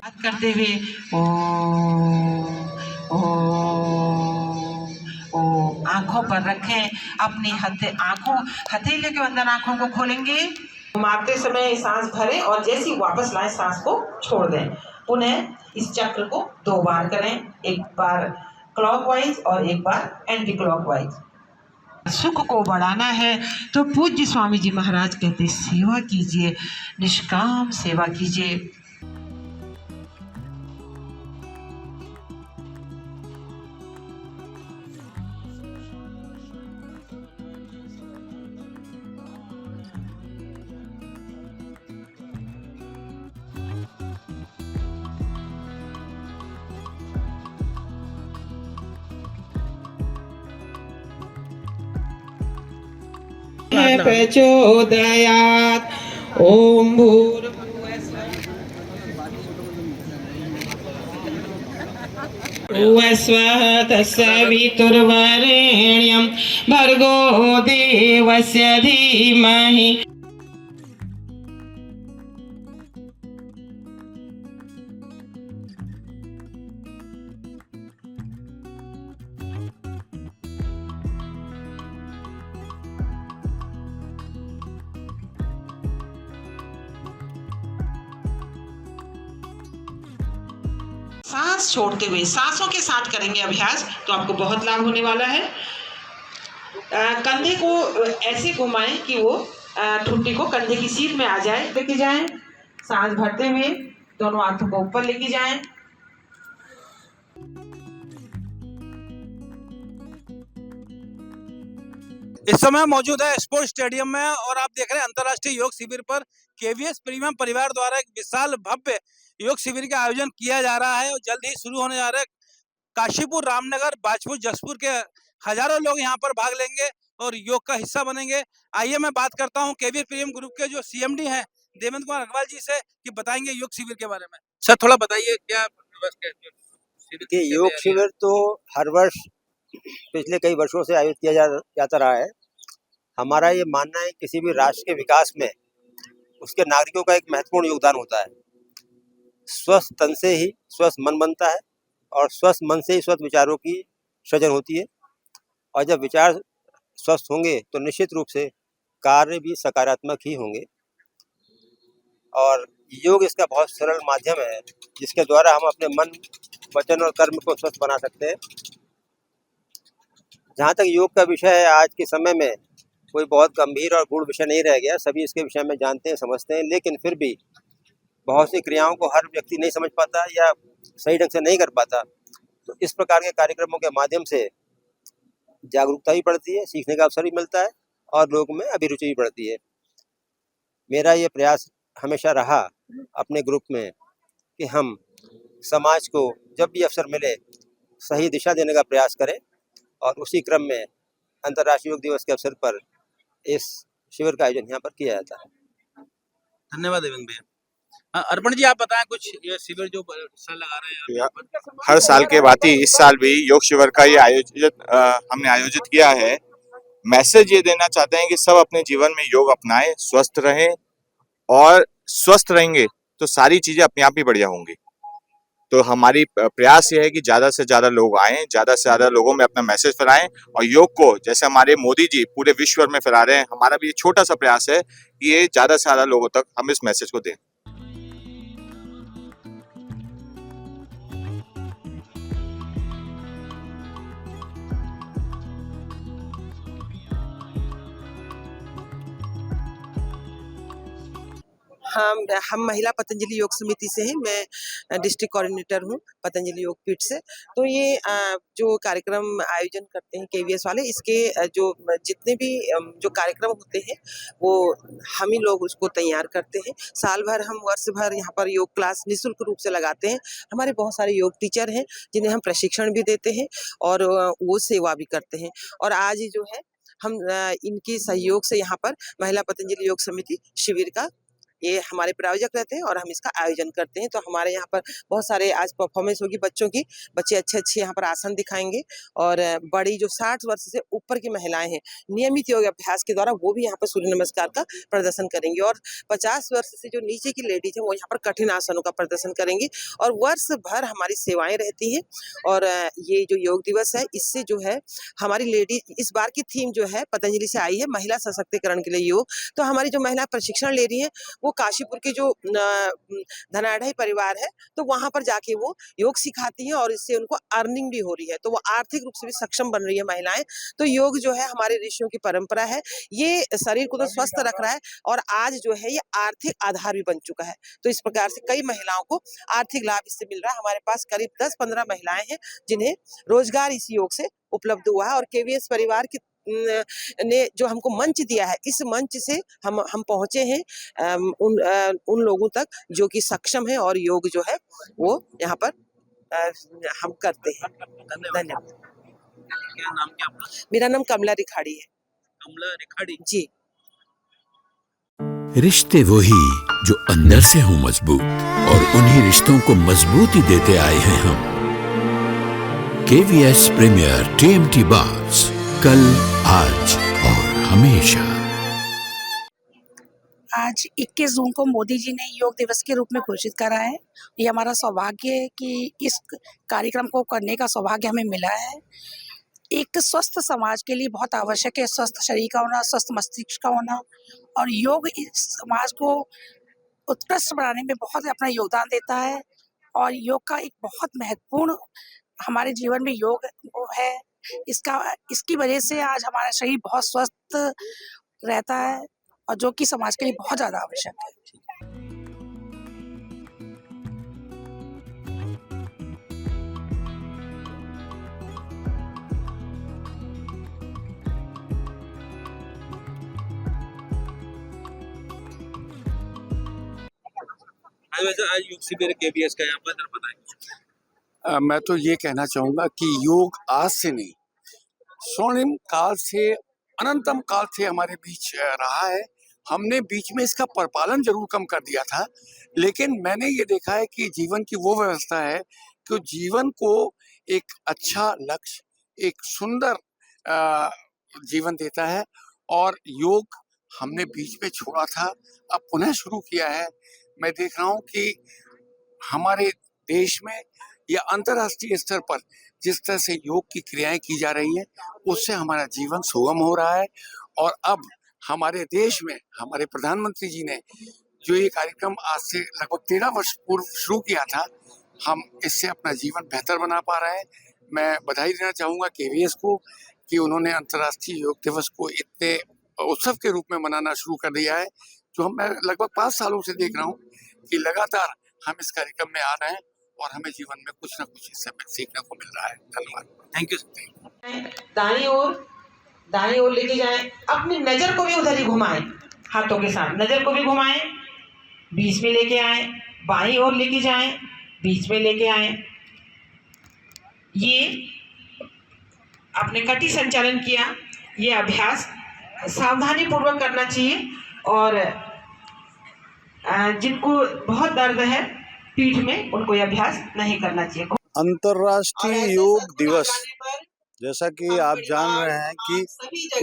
बात करते हुए ओ ओ ओ आंखों पर रखें अपनी हथेली के अंदर आंखों को खोलेंगे। मारते समय सांस भरें और जैसे ही वापस लाएं सांस को छोड़ दें। पुनः इस चक्र को 2 बार करें, एक बार क्लॉकवाइज और एक बार एंटी क्लॉकवाइज। सुख को बढ़ाना है तो पूज्य स्वामी जी महाराज कहते सेवा कीजिए, निष्काम सेवा कीजिए। प्रचोदयात् ओम भूर्भुवस्वः तत्सवितुर्वरेण्यं भर्गो देवस्य धीमहि। सांस छोड़ते हुए सांसों के साथ करेंगे अभ्यास तो आपको बहुत लाभ होने वाला है। कंधे को ऐसे घुमाएं कि वो ठुड्डी को कंधे की सीध में आ जाए। लेके जाएं, सांस भरते हुए दोनों हाथों को ऊपर लेके जाएं। इस समय मौजूद है स्पोर्ट्स स्टेडियम में और आप देख रहे हैं अंतर्राष्ट्रीय योग शिविर पर केवीएस प्रीमियम परिवार द्वारा एक विशाल भव्य योग शिविर का आयोजन किया जा रहा है और जल्द ही शुरू होने जा रहा है। काशीपुर, रामनगर, बाजपुर, जसपुर के हजारों लोग यहाँ पर भाग लेंगे और योग का हिस्सा बनेंगे। आइए मैं बात करता हूँ केवीएस प्रीमियम ग्रुप के जो सीएमडी हैं देवेंद्र कुमार अग्रवाल जी से कि बताएंगे योग शिविर के बारे में। सर थोड़ा बताइए क्या देखिए, योग शिविर तो हर वर्ष पिछले कई वर्षों से आयोजित किया जाता रहा है। हमारा ये मानना है किसी भी राष्ट्र के विकास में उसके नागरिकों का एक महत्वपूर्ण योगदान होता है। स्वस्थ तन से ही स्वस्थ मन बनता है और स्वस्थ मन से ही स्वस्थ विचारों की सृजन होती है और जब विचार स्वस्थ होंगे तो निश्चित रूप से कार्य भी सकारात्मक ही होंगे। और योग इसका बहुत सरल माध्यम है जिसके द्वारा हम अपने मन, वचन और कर्म को स्वस्थ बना सकते हैं। जहाँ तक योग का विषय है, आज के समय में कोई बहुत गंभीर और गूढ़ विषय नहीं रह गया। सभी इसके विषय में जानते हैं, समझते हैं, लेकिन फिर भी बहुत सी क्रियाओं को हर व्यक्ति नहीं समझ पाता या सही ढंग से नहीं कर पाता। तो इस प्रकार के कार्यक्रमों के माध्यम से जागरूकता भी बढ़ती है, सीखने का अवसर भी मिलता है और लोगों में अभिरुचि भी बढ़ती है। मेरा ये प्रयास हमेशा रहा अपने ग्रुप में कि हम समाज को जब भी अवसर मिले सही दिशा देने का प्रयास करें और उसी क्रम में अंतर्राष्ट्रीय योग दिवस के अवसर पर इस शिविर का आयोजन यहाँ पर किया जाता है। धन्यवाद देवेंद्र भैया। अर्पण जी आप बताएं कुछ, ये शिविर जो साल लगा रहे हैं हर साल के बाद ही इस साल भी योग शिविर का ये हमने आयोजित किया है। मैसेज ये देना चाहते हैं कि सब अपने जीवन में योग अपनाएं, स्वस्थ रहें और स्वस्थ रहेंगे तो सारी चीजें अपने आप ही बढ़िया होंगी। तो हमारी प्रयास ये है कि ज्यादा से ज्यादा लोग आएं, ज्यादा से ज्यादा लोगों में अपना मैसेज फैलाएं और योग को जैसे हमारे मोदी जी पूरे विश्व में फैला रहे हैं, हमारा भी छोटा सा प्रयास है कि ये ज्यादा से ज्यादा लोगों तक हम इस मैसेज को दें। हम महिला पतंजलि योग समिति से हैं। मैं डिस्ट्रिक्ट कोऑर्डिनेटर हूँ पतंजलि योग पीठ से। तो ये जो कार्यक्रम आयोजन करते हैं केवीएस वाले, इसके जो जितने भी जो कार्यक्रम होते हैं वो हम ही लोग उसको तैयार करते हैं। साल भर हम वर्ष भर यहाँ पर योग क्लास निःशुल्क रूप से लगाते हैं। हमारे बहुत सारे योग टीचर हैं जिन्हें हम प्रशिक्षण भी देते हैं और वो सेवा भी करते हैं। और आज ही जो है हम इनकी सहयोग से यहाँ पर महिला पतंजलि योग समिति शिविर का ये हमारे प्रायोजक रहते हैं और हम इसका आयोजन करते हैं। तो हमारे यहाँ पर बहुत सारे आज परफॉर्मेंस होगी बच्चों की, बच्चे अच्छे यहाँ पर आसन दिखाएंगे और बड़ी जो 60 वर्ष से ऊपर की महिलाएं हैं नियमित योग अभ्यास के द्वारा वो भी यहाँ पर सूर्य नमस्कार का प्रदर्शन करेंगे और 50 वर्ष से जो नीचे की लेडीज है वो यहाँ पर कठिन आसनों का प्रदर्शन करेंगी और वर्ष भर हमारी सेवाएं रहती हैं। और ये जो योग दिवस है इससे जो है हमारी लेडीज, इस बार की थीम जो है पतंजलि से आई है महिला सशक्तिकरण के लिए योग। तो हमारी जो महिला प्रशिक्षण ले रही है वो काशीपुर के जो धनाढ़ई परिवार है तो वहां पर जाके वो योग सिखाती है और इससे उनको अर्निंग भी हो रही है, तो वो आर्थिक रूप से भी सक्षम बन रही है महिलाएं। तो योग जो है हमारे ऋषियों की परंपरा है, ये शरीर को तो स्वस्थ रख रहा है और आज जो है ये आर्थिक आधार भी बन चुका है। तो इस प्रकार से कई महिलाओं को आर्थिक लाभ इससे मिल रहा है। हमारे पास करीब 10-15 महिलाएं हैं जिन्हें रोजगार इस योग से उपलब्ध हुआ है और केवीएस परिवार की ने जो हमको मंच दिया है, इस मंच से हम पहुंचे हैं उन लोगों तक जो कि सक्षम है और योग जो है वो यहाँ पर हम करते हैं। धन्यवाद। क्या नाम क्या आपका? मेरा नाम कमला रिखाड़ी है। कमला रिखाड़ी जी। रिश्ते वही जो अंदर से हो मजबूत और उन्हीं रिश्तों को मजबूती देते आए हैं हम। केवीएस प्रीमियर टीएमटी बार्स, कल, आज और हमेशा। आज 21 जून को मोदी जी ने योग दिवस के रूप में घोषित करा है। ये हमारा सौभाग्य है कि इस कार्यक्रम को करने का सौभाग्य हमें मिला है। एक स्वस्थ समाज के लिए बहुत आवश्यक है स्वस्थ शरीर का होना, स्वस्थ मस्तिष्क का होना, और योग इस समाज को उत्कृष्ट बनाने में बहुत अपना योगदान देता है। और योग का एक बहुत महत्वपूर्ण हमारे जीवन में योग है। इसकी वजह से आज हमारा शरीर बहुत स्वस्थ रहता है और जो कि समाज के लिए बहुत ज़्यादा आवश्यक है। आज योग शिविर केवीएस का यहाँ पर बताएं। मैं तो ये कहना चाहूँगा कि योग आज से नहीं, स्वर्णिम काल से, अनंतम काल से हमारे बीच रहा है। हमने बीच में इसका परिपालन जरूर कम कर दिया था, लेकिन मैंने ये देखा है कि जीवन की वो व्यवस्था है कि जीवन को एक अच्छा लक्ष्य, एक सुंदर जीवन देता है। और योग हमने बीच में छोड़ा था, अब पुनः शुरू किया है। मैं देख रहा हूँ कि हमारे देश में या अंतर्राष्ट्रीय स्तर पर जिस तरह से योग की क्रियाएं की जा रही हैं, उससे हमारा जीवन सुगम हो रहा है। और अब हमारे देश में हमारे प्रधानमंत्री जी ने जो ये कार्यक्रम आज से लगभग 13 वर्ष पूर्व शुरू किया था, हम इससे अपना जीवन बेहतर बना पा रहे हैं। मैं बधाई देना चाहूँगा केवीएस को कि उन्होंने अंतर्राष्ट्रीय योग दिवस को इतने उत्सव के रूप में मनाना शुरू कर दिया है, जो मैं लगभग 5 सालों से देख रहा हूँ कि लगातार हम इस कार्यक्रम में आ रहे हैं और हमें जीवन में कुछ ना कुछ इससे सीखने को मिल रहा है। धन्यवाद। Thank you. दाईं ओर लेके जाएं, अपनी नजर को भी उधर ही घुमाएं, हाथों के साथ नजर को भी घुमाएं, बीच में लेके आए, बाईं ओर लेके जाएं, बीच में लेके आए। ये आपने कटी संचालन किया, ये अभ्यास सावधानी पूर्वक करना चाहिए और जिनको बहुत दर्द है पीठ में उनको ये अभ्यास नहीं करना चाहिए। अंतर्राष्ट्रीय योग दिवस, जैसा कि आप जान रहे हैं कि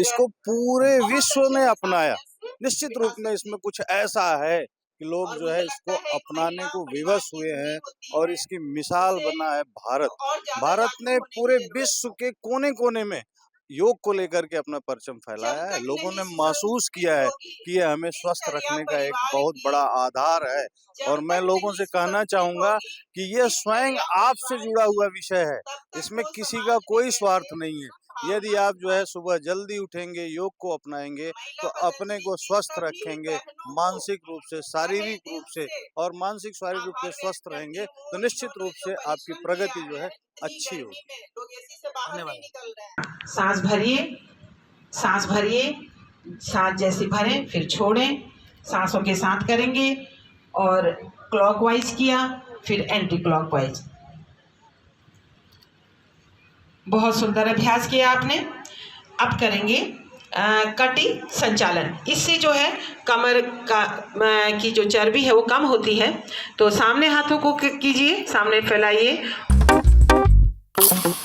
इसको पूरे विश्व ने अपनाया। निश्चित रूप में इसमें कुछ ऐसा है कि लोग जो है इसको अपनाने को विवश हुए हैं और इसकी मिसाल बना है भारत। भारत ने पूरे विश्व के कोने कोने में योग को लेकर के अपना परचम फैलाया है। लोगों ने महसूस किया है कि ये हमें स्वस्थ रखने का एक बहुत बड़ा आधार है। और मैं लोगों से कहना चाहूँगा कि ये स्वयं आपसे जुड़ा हुआ विषय है, इसमें किसी का कोई स्वार्थ नहीं है। यदि आप जो है सुबह जल्दी उठेंगे, योग को अपनाएंगे तो अपने को स्वस्थ रखेंगे, मानसिक रूप से, शारीरिक रूप से, और मानसिक शारीरिक रूप से स्वस्थ रहेंगे तो निश्चित रूप से आपकी प्रगति जो है अच्छी होगी। धन्यवाद। सांस भरिए, सांस भरिए, सांस जैसे भरें फिर छोड़ें, सांसों के साथ करेंगे और क्लॉकवाइज किया फिर एंटी क्लॉकवाइज। बहुत सुंदर अभ्यास किया आपने। अब करेंगे कटी संचालन, इससे जो है कमर का की जो चर्बी है वो कम होती है। तो सामने हाथों को कीजिए, सामने फैलाइए।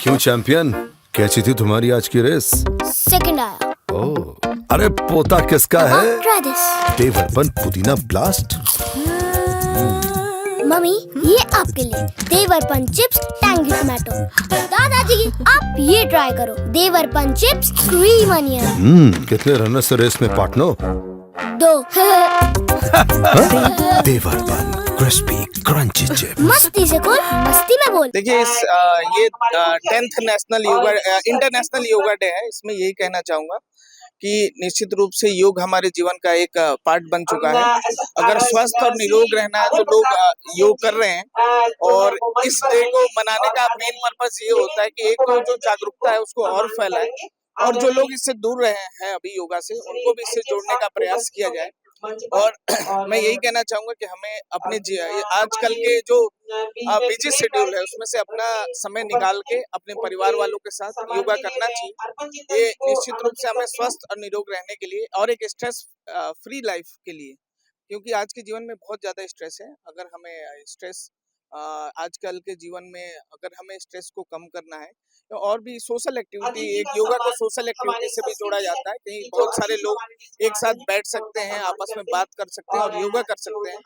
क्यों चैंपियन, कैसी थी तुम्हारी आज की रेस? सेकंड आया। ओह, अरे पोता किसका है? ट्राई देवरपन पुदीना ब्लास्ट। मम्मी ये आपके लिए देवरपन चिप्स टैंगी टमाटो। दादाजी आप ये ट्राई करो, देवरपन चिप्स क्रीम अनियन। कितने रनर से रेस में partner? 2। Devarpan crispy crunchy chip. मस्ती से बोल, मस्ती में बोल। देखिए ये 10th national yoga international yoga day है। इसमें यही कहना चाहूंगा कि निश्चित रूप से योग हमारे जीवन का एक पार्ट बन चुका है। अगर स्वस्थ और निरोग रहना है तो लोग योग कर रहे हैं, और इस डे को मनाने का मेन पर्पस ये होता है कि एक तो जो जागरूकता है उसको और फैलाए, और जो लोग इससे दूर रहे हैं अभी योगा से, उनको भी इससे जोड़ने का प्रयास किया जाए। और मैं यही कहना चाहूंगा कि हमें अपने आजकल के जो बिजी शेड्यूल है उसमें से अपना समय निकाल के अपने परिवार वालों के साथ योगा करना चाहिए। ये निश्चित रूप से हमें स्वस्थ और निरोग रहने के लिए और एक स्ट्रेस फ्री लाइफ के लिए, क्योंकि आज के जीवन में बहुत ज्यादा स्ट्रेस है। अगर हमें स्ट्रेस आजकल के जीवन में अगर हमें स्ट्रेस को कम करना है तो और भी सोशल एक्टिविटी, एक योगा को सोशल एक्टिविटी से भी जोड़ा जाता है। कहीं बहुत सारे लोग एक साथ बैठ सकते हैं, आपस में बात कर सकते हैं और योगा कर सकते हैं।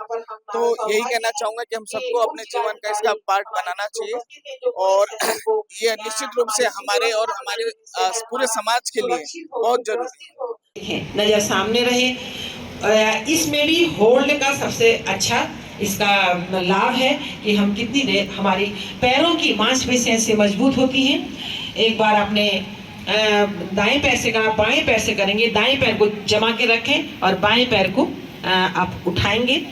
तो यही कहना चाहूंगा कि हम सबको अपने जीवन का इसका पार्ट बनाना चाहिए, और ये निश्चित रूप से हमारे और हमारे पूरे समाज के लिए बहुत जरूरी है। नजर सामने रहे। इसमें भी होल्ड का सबसे अच्छा इसका लाभ है कि हम कितनी देर हमारी पैरों की मांसपेशियां से मजबूत होती हैं। एक बार अपने दाएं पैर से करना, बाएं पैर से करेंगे। दाएं पैर को जमा के रखें और बाएं पैर को आप उठाएंगे।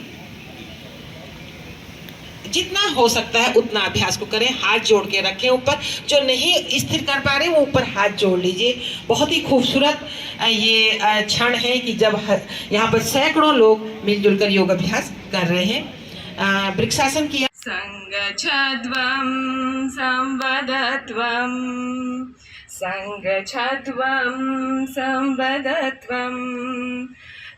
जितना हो सकता है उतना अभ्यास को करें। हाथ जोड़ के रखें ऊपर, जो नहीं स्थिर कर पा रहे वो ऊपर हाथ जोड़ लीजिए। बहुत ही खूबसूरत ये क्षण है कि जब यहाँ पर सैकड़ों लोग मिलजुल कर योग अभ्यास कर रहे हैं। वृक्षासन किया। संगच्छध्वं संवदत्वं, संगच्छध्वं संवदत्वं,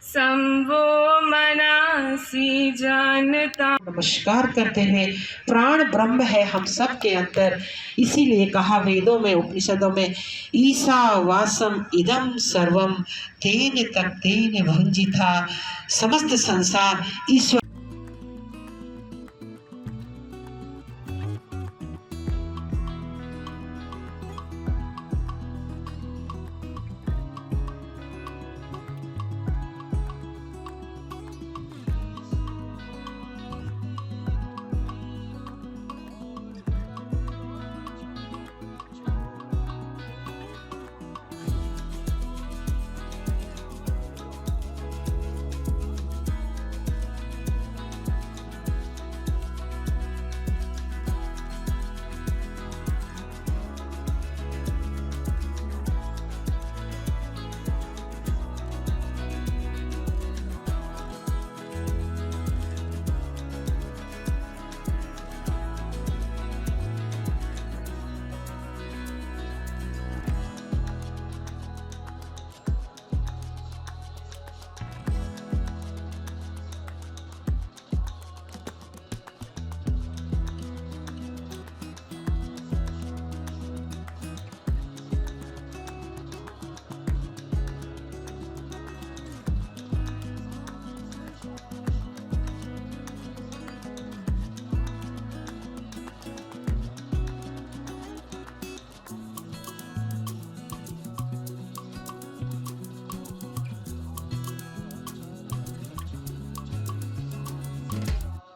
संवो मनासि जानता। नमस्कार करते हुए, प्राण ब्रह्म है हम सब के अंदर, इसीलिए कहा वेदों में, उपनिषदों में, ईसा वासम इदम सर्वम तेन तक तेन भंजिता। समस्त संसार ईश्वर